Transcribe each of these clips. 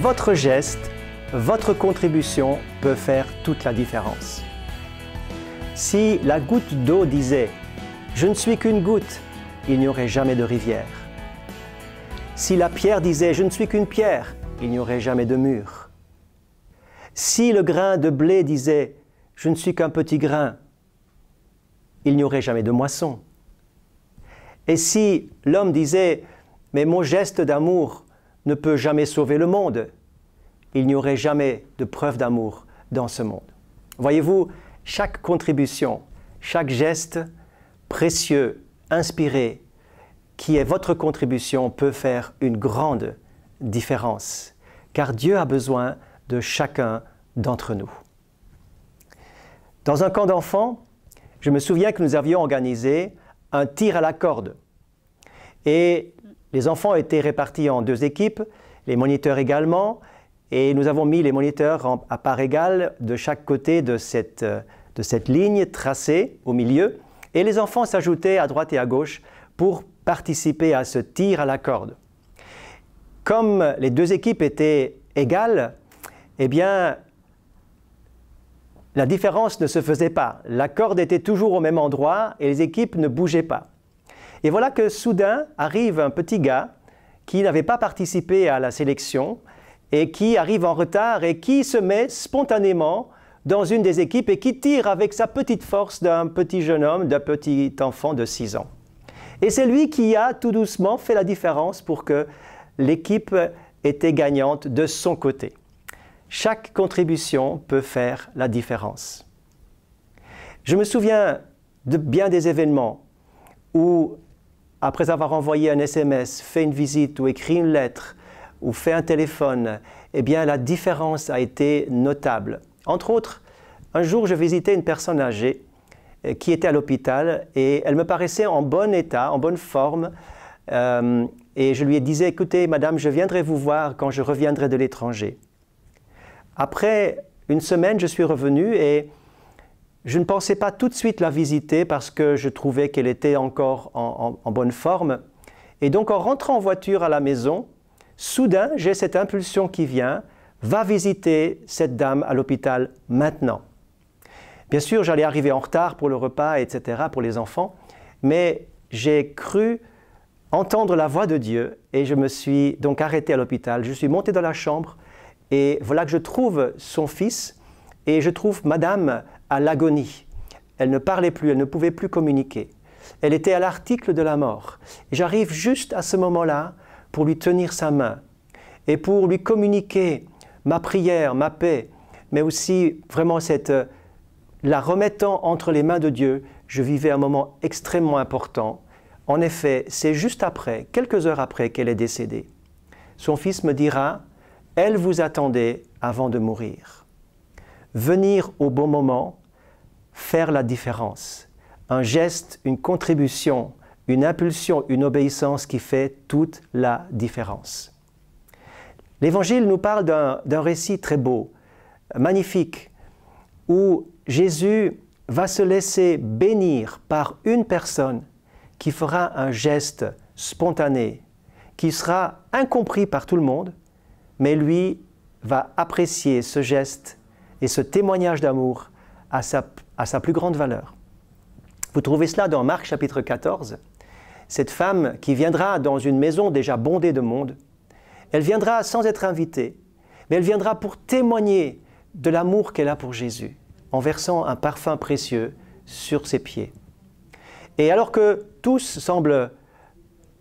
votre geste, votre contribution peut faire toute la différence. Si la goutte d'eau disait « Je ne suis qu'une goutte », il n'y aurait jamais de rivière. Si la pierre disait « Je ne suis qu'une pierre », il n'y aurait jamais de mur. Si le grain de blé disait « Je ne suis qu'un petit grain », il n'y aurait jamais de moisson. Et si l'homme disait « Mais mon geste d'amour ne peut jamais sauver le monde », il n'y aurait jamais de preuve d'amour dans ce monde. Voyez-vous, chaque contribution, chaque geste précieux, inspiré, qui est votre contribution peut faire une grande différence, car Dieu a besoin de chacun d'entre nous. Dans un camp d'enfants, je me souviens que nous avions organisé un tir à la corde. Et les enfants étaient répartis en 2 équipes, les moniteurs également, et nous avons mis les moniteurs à part égale de chaque côté de cette ligne tracée au milieu, et les enfants s'ajoutaient à droite et à gauche pour participer à ce tir à la corde. Comme les 2 équipes étaient égales, eh bien, la différence ne se faisait pas. La corde était toujours au même endroit et les équipes ne bougeaient pas. Et voilà que soudain arrive un petit gars qui n'avait pas participé à la sélection et qui arrive en retard et qui se met spontanément dans une des équipes et qui tire avec sa petite force d'un petit jeune homme, d'un petit enfant de 6 ans. Et c'est lui qui a tout doucement fait la différence pour que l'équipe était gagnante de son côté. Chaque contribution peut faire la différence. Je me souviens de bien des événements où, après avoir envoyé un SMS, fait une visite ou écrit une lettre ou fait un téléphone, eh bien la différence a été notable. Entre autres, un jour je visitais une personne âgée qui était à l'hôpital et elle me paraissait en bon état, en bonne forme, et je lui disais « Écoutez, madame, je viendrai vous voir quand je reviendrai de l'étranger ». Après une semaine, je suis revenu et je ne pensais pas tout de suite la visiter parce que je trouvais qu'elle était encore en bonne forme. Et donc, en rentrant en voiture à la maison, soudain, j'ai cette impulsion qui vient, va visiter cette dame à l'hôpital maintenant. Bien sûr, j'allais arriver en retard pour le repas, etc., pour les enfants, mais j'ai cru entendre la voix de Dieu et je me suis donc arrêté à l'hôpital. Je suis monté dans la chambre et voilà que je trouve son fils et je trouve madame à l'agonie. Elle ne parlait plus, elle ne pouvait plus communiquer. Elle était à l'article de la mort. Et j'arrive juste à ce moment-là pour lui tenir sa main et pour lui communiquer ma prière, ma paix, mais aussi vraiment la remettant entre les mains de Dieu. Je vivais un moment extrêmement important. En effet, c'est juste après, quelques heures après qu'elle est décédée. Son fils me dira « Elle vous attendait avant de mourir ». Venir au bon moment, faire la différence. Un geste, une contribution, une impulsion, une obéissance qui fait toute la différence. L'Évangile nous parle d'un récit très beau, magnifique, où Jésus va se laisser bénir par une personne qui fera un geste spontané, qui sera incompris par tout le monde, mais lui va apprécier ce geste et ce témoignage d'amour à sa plus grande valeur. Vous trouvez cela dans Marc chapitre 14. Cette femme qui viendra dans une maison déjà bondée de monde, elle viendra sans être invitée, mais elle viendra pour témoigner de l'amour qu'elle a pour Jésus, en versant un parfum précieux sur ses pieds. Et alors que tous semblent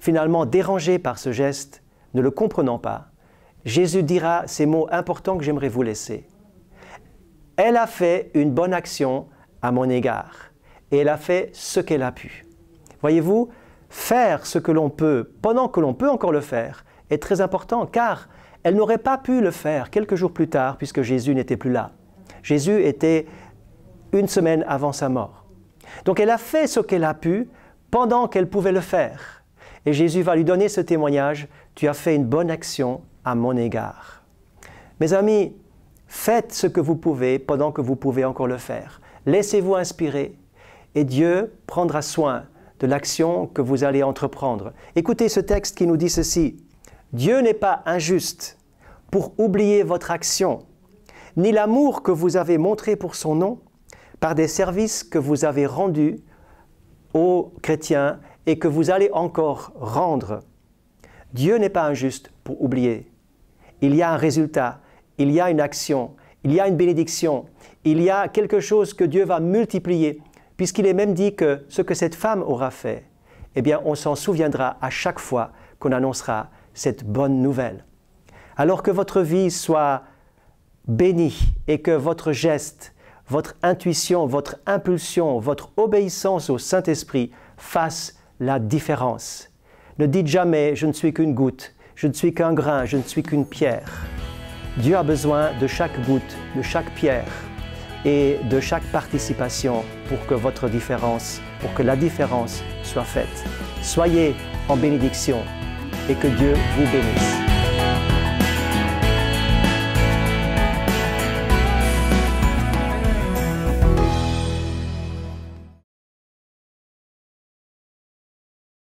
finalement dérangés par ce geste, ne le comprenant pas, Jésus dira ces mots importants que j'aimerais vous laisser. « Elle a fait une bonne action à mon égard, et elle a fait ce qu'elle a pu. » Voyez-vous, faire ce que l'on peut, pendant que l'on peut encore le faire, est très important, car elle n'aurait pas pu le faire quelques jours plus tard, puisque Jésus n'était plus là. Jésus était une semaine avant sa mort. Donc elle a fait ce qu'elle a pu pendant qu'elle pouvait le faire. Et Jésus va lui donner ce témoignage, « Tu as fait une bonne action à mon égard. » Mes amis, faites ce que vous pouvez pendant que vous pouvez encore le faire. Laissez-vous inspirer et Dieu prendra soin de l'action que vous allez entreprendre. Écoutez ce texte qui nous dit ceci. « Dieu n'est pas injuste pour oublier votre action, ni l'amour que vous avez montré pour son nom par des services que vous avez rendus aux chrétiens et que vous allez encore rendre. Dieu n'est pas injuste pour oublier. Il y a un résultat, il y a une action, il y a une bénédiction, il y a quelque chose que Dieu va multiplier, puisqu'il est même dit que ce que cette femme aura fait, eh bien, on s'en souviendra à chaque fois qu'on annoncera cette bonne nouvelle. Alors que votre vie soit bénie et que votre geste, votre intuition, votre impulsion, votre obéissance au Saint-Esprit fassent la différence. Ne dites jamais « je ne suis qu'une goutte », « je ne suis qu'un grain », « je ne suis qu'une pierre ». Dieu a besoin de chaque goutte, de chaque pierre et de chaque participation pour que la différence soit faite. Soyez en bénédiction et que Dieu vous bénisse.